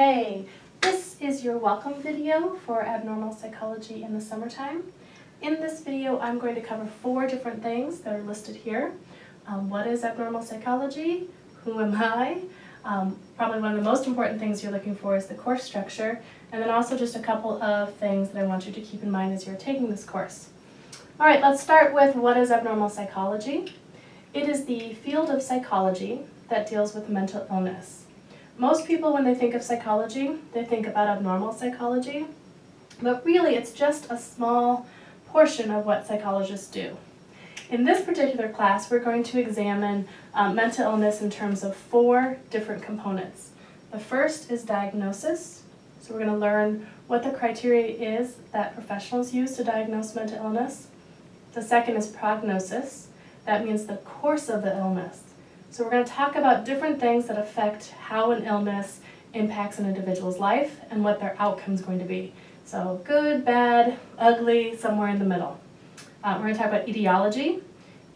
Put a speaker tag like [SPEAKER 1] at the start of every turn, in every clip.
[SPEAKER 1] Okay, this is your welcome video for Abnormal Psychology in the Summertime. In this video, I'm going to cover 4 different things that are listed here. What is abnormal psychology? Who am I? Probably one of the most important things you're looking for is the course structure, and then also just a couple of things that I want you to keep in mind as you're taking this course. All right, let's start with what is abnormal psychology. It is the field of psychology that deals with mental illness. Most people, when they think of psychology, they think about abnormal psychology, but really it's just a small portion of what psychologists do. In this particular class, we're going to examine mental illness in terms of 4 different components. The first is diagnosis. So we're going to learn what the criteria is that professionals use to diagnose mental illness. The second is prognosis. That means the course of the illness. So we're going to talk about different things that affect how an illness impacts an individual's life and what their outcome is going to be. So good, bad, ugly, somewhere in the middle. We're going to talk about etiology.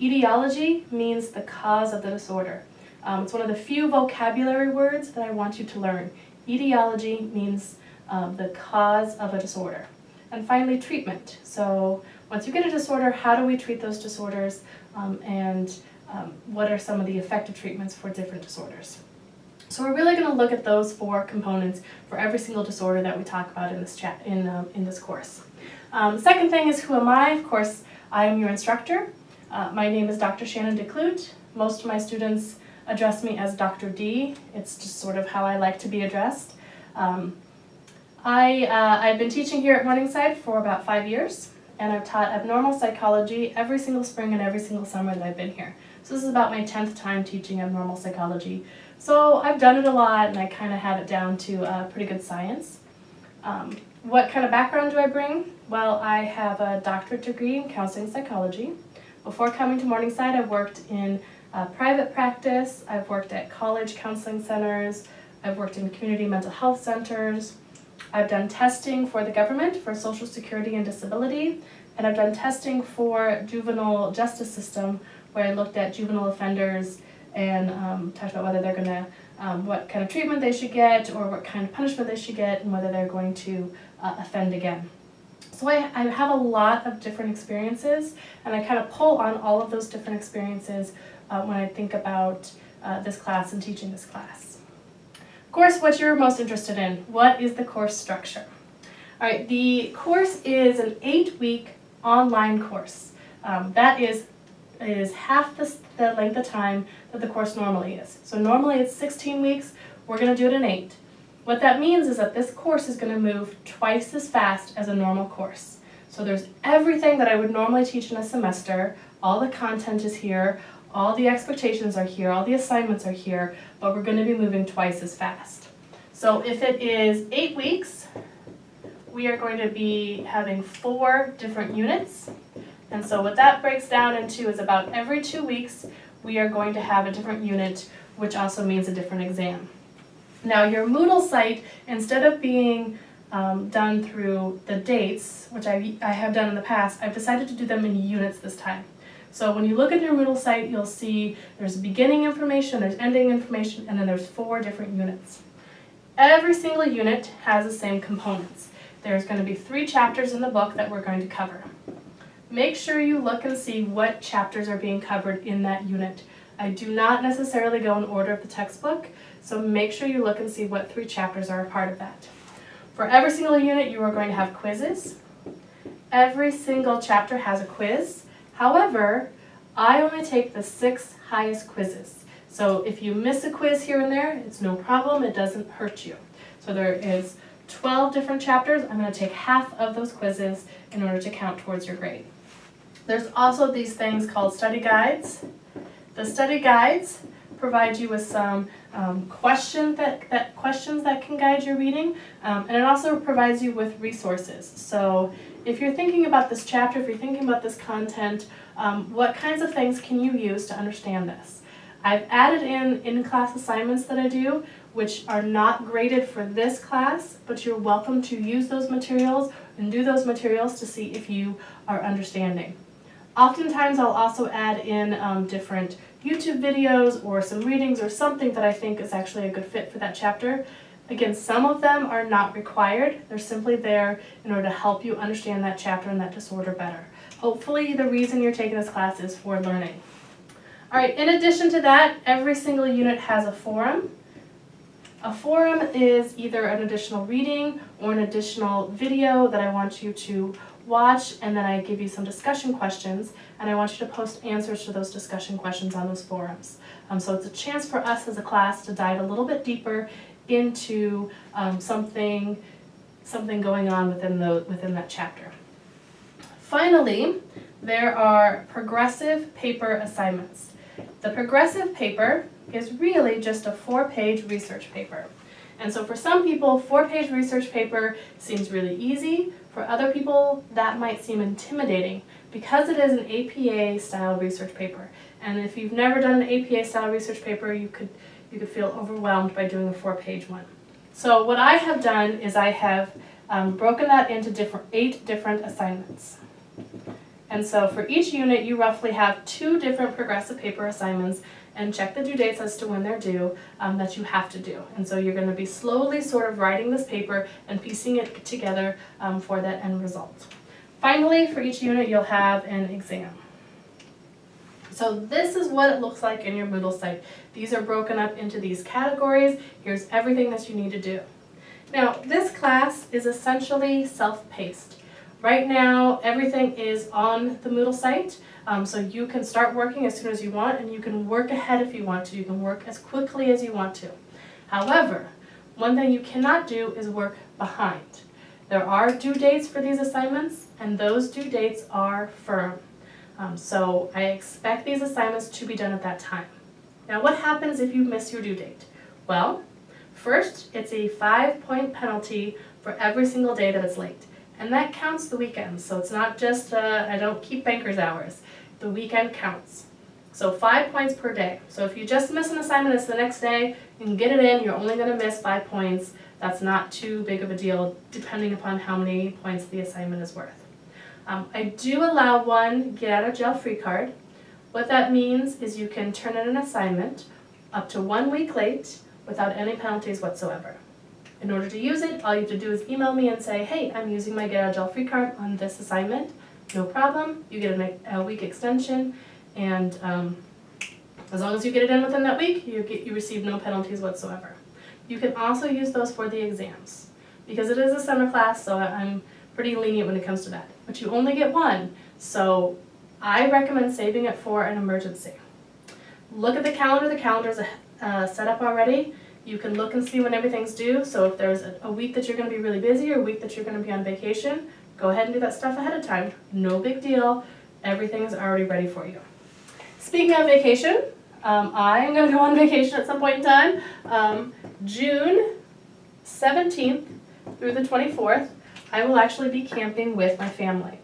[SPEAKER 1] Etiology means the cause of the disorder. It's one of the few vocabulary words that I want you to learn. Etiology means the cause of a disorder. And finally, treatment. So once you get a disorder, how do we treat those disorders, and what are some of the effective treatments for different disorders? So we're really going to look at those 4 components for every single disorder that we talk about in this in this course. The second thing is, who am I? Of course, I am your instructor. My name is Dr. Shannon DeClute. Most of my students address me as Dr. D. It's just sort of how I like to be addressed. I've been teaching here at Morningside for about 5 years, and I've taught abnormal psychology every single spring and every single summer that I've been here. So this is about my 10th time teaching abnormal psychology. So I've done it a lot, and I kind of have it down to pretty good science. What kind of background do I bring? Well, I have a doctorate degree in counseling psychology. Before coming to Morningside, I've worked in private practice, I've worked at college counseling centers, I've worked in community mental health centers, I've done testing for the government for Social Security and Disability, and I've done testing for juvenile justice system, where I looked at juvenile offenders and talked about whether they're going to, what kind of treatment they should get, or what kind of punishment they should get, and whether they're going to offend again. So I have a lot of different experiences, and I kind of pull on all of those different experiences when I think about this class and teaching this class. Of course, what you're most interested in, what is the course structure? All right, the course is an 8-week online course. That is half the length of time that the course normally is. So normally it's 16 weeks, we're going to do it in 8. What that means is that this course is going to move twice as fast as a normal course. So there's everything that I would normally teach in a semester, all the content is here, all the expectations are here, all the assignments are here, but we're going to be moving twice as fast. So if it is 8 weeks, we are going to be having 4 different units. And so what that breaks down into is about every 2 weeks, we are going to have a different unit, which also means a different exam. Now your Moodle site, instead of being done through the dates, which I have done in the past, I've decided to do them in units this time. So when you look at your Moodle site, you'll see there's beginning information, there's ending information, and then there's 4 different units. Every single unit has the same components. There's going to be 3 chapters in the book that we're going to cover. Make sure you look and see what chapters are being covered in that unit. I do not necessarily go in order of the textbook, so make sure you look and see what 3 chapters are a part of that. For every single unit, you are going to have quizzes. Every single chapter has a quiz. However, I only take the 6 highest quizzes. So if you miss a quiz here and there, it's no problem, it doesn't hurt you. So there is 12 different chapters. I'm going to take half of those quizzes in order to count towards your grade. There's also these things called study guides. The study guides provide you with some questions that can guide your reading, and it also provides you with resources. So if you're thinking about this chapter, if you're thinking about this content, what kinds of things can you use to understand this? I've added in-class assignments that I do, which are not graded for this class, but you're welcome to use those materials and do those materials to see if you are understanding. Oftentimes I'll also add in different YouTube videos or some readings or something that I think is actually a good fit for that chapter. Again, some of them are not required. They're simply there in order to help you understand that chapter and that disorder better. Hopefully the reason you're taking this class is for learning. All right, in addition to that, every single unit has a forum. A forum is either an additional reading or an additional video that I want you to watch, and then I give you some discussion questions, and I want you to post answers to those discussion questions on those forums. So it's a chance for us as a class to dive a little bit deeper into something going on within that chapter. Finally, there are progressive paper assignments. The progressive paper is really just a 4-page research paper. And so for some people, 4-page research paper seems really easy. For other people, that might seem intimidating because it is an APA-style research paper. And if you've never done an APA-style research paper, you could feel overwhelmed by doing a 4-page one. So what I have done is I have broken that into 8 different assignments. And so for each unit, you roughly have 2 different progressive paper assignments, and check the due dates as to when they're due that you have to do. And so you're going to be slowly sort of writing this paper and piecing it together for that end result. Finally, for each unit, you'll have an exam. So this is what it looks like in your Moodle site. These are broken up into these categories. Here's everything that you need to do. Now, this class is essentially self-paced. Right now, everything is on the Moodle site, so you can start working as soon as you want, and you can work ahead if you want to. You can work as quickly as you want to. However, one thing you cannot do is work behind. There are due dates for these assignments, and those due dates are firm. So I expect these assignments to be done at that time. Now, what happens if you miss your due date? Well, first, it's a 5-point penalty for every single day that it's late. And that counts the weekends, so it's not just, I don't keep banker's hours. The weekend counts. So 5 points per day. So if you just miss an assignment, it's the next day, you can get it in, you're only going to miss 5 points. That's not too big of a deal, depending upon how many points the assignment is worth. I do allow one get-out-of-jail-free card. What that means is you can turn in an assignment up to 1 week late without any penalties whatsoever. In order to use it, all you have to do is email me and say, hey, I'm using my get-out-of-jail-free card on this assignment. No problem. You get a week extension, and as long as you get it in within that week, you receive no penalties whatsoever. You can also use those for the exams. Because it is a summer class, so I'm pretty lenient when it comes to that. But you only get one, so I recommend saving it for an emergency. Look at the calendar. The calendar's set up already. You can look and see when everything's due, so if there's a week that you're going to be really busy or a week that you're going to be on vacation, go ahead and do that stuff ahead of time. No big deal. Everything is already ready for you. Speaking of vacation, I'm going to go on vacation at some point in time. June 17th through the 24th, I will actually be camping with my family.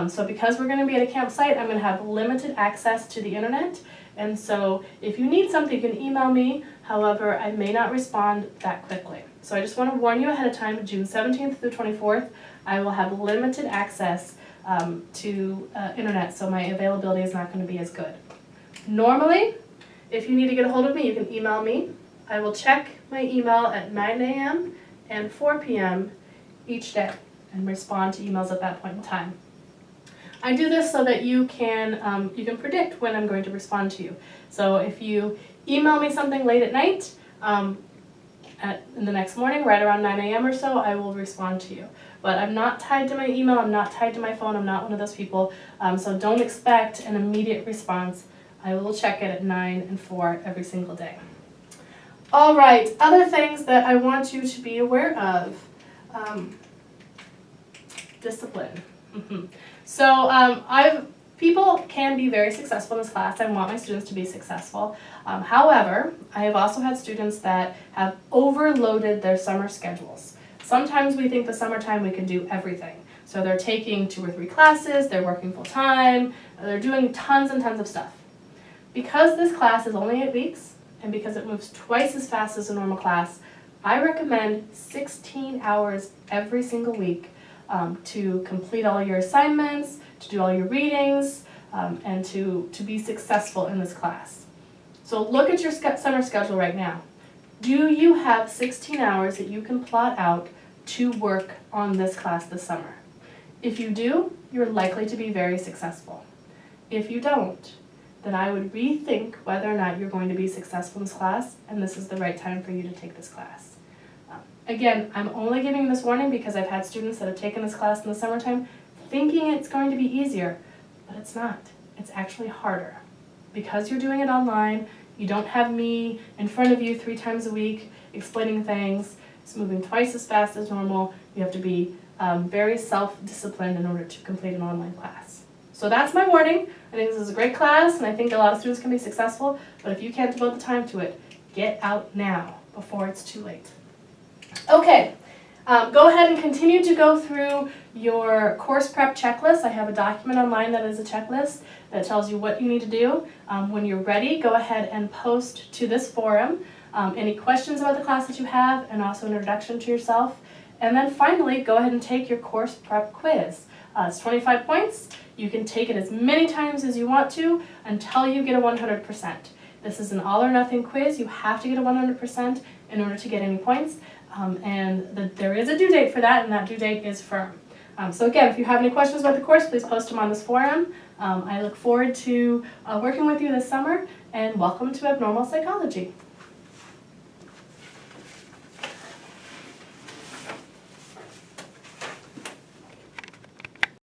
[SPEAKER 1] So because we're going to be at a campsite, I'm going to have limited access to the internet. And so if you need something, you can email me. However, I may not respond that quickly. So I just want to warn you ahead of time, June 17th through 24th, I will have limited access to internet, so my availability is not going to be as good. Normally, if you need to get a hold of me, you can email me. I will check my email at 9 a.m. and 4 p.m. each day and respond to emails at that point in time. I do this so that you can predict when I'm going to respond to you. So if you email me something late at night, in the next morning, right around 9 a.m. or so, I will respond to you. But I'm not tied to my email, I'm not tied to my phone, I'm not one of those people, so don't expect an immediate response. I will check it at 9 and 4 every single day. All right, other things that I want you to be aware of. Discipline. So people can be very successful in this class. I want my students to be successful. However, I have also had students that have overloaded their summer schedules. Sometimes we think the summertime we can do everything. So they're taking 2 or 3 classes, they're working full time, they're doing tons and tons of stuff. Because this class is only 8 weeks, and because it moves twice as fast as a normal class, I recommend 16 hours every single week to complete all your assignments, to do all your readings, and to be successful in this class. So look at your summer schedule right now. Do you have 16 hours that you can plot out to work on this class this summer? If you do, you're likely to be very successful. If you don't, then I would rethink whether or not you're going to be successful in this class, and this is the right time for you to take this class. Again, I'm only giving this warning because I've had students that have taken this class in the summertime thinking it's going to be easier, but it's not. It's actually harder. Because you're doing it online, you don't have me in front of you 3 times a week explaining things. It's moving twice as fast as normal. You have to be very self-disciplined in order to complete an online class. So that's my warning. I think this is a great class, and I think a lot of students can be successful, but if you can't devote the time to it, get out now before it's too late. Okay, go ahead and continue to go through your course prep checklist. I have a document online that is a checklist that tells you what you need to do. When you're ready, go ahead and post to this forum any questions about the class that you have, and also an introduction to yourself. And then finally, go ahead and take your course prep quiz. It's 25 points. You can take it as many times as you want to until you get a 100%. This is an all or nothing quiz. You have to get a 100% in order to get any points. There is a due date for that, and that due date is firm. So again, if you have any questions about the course, please post them on this forum. I look forward to working with you this summer, and welcome to Abnormal Psychology.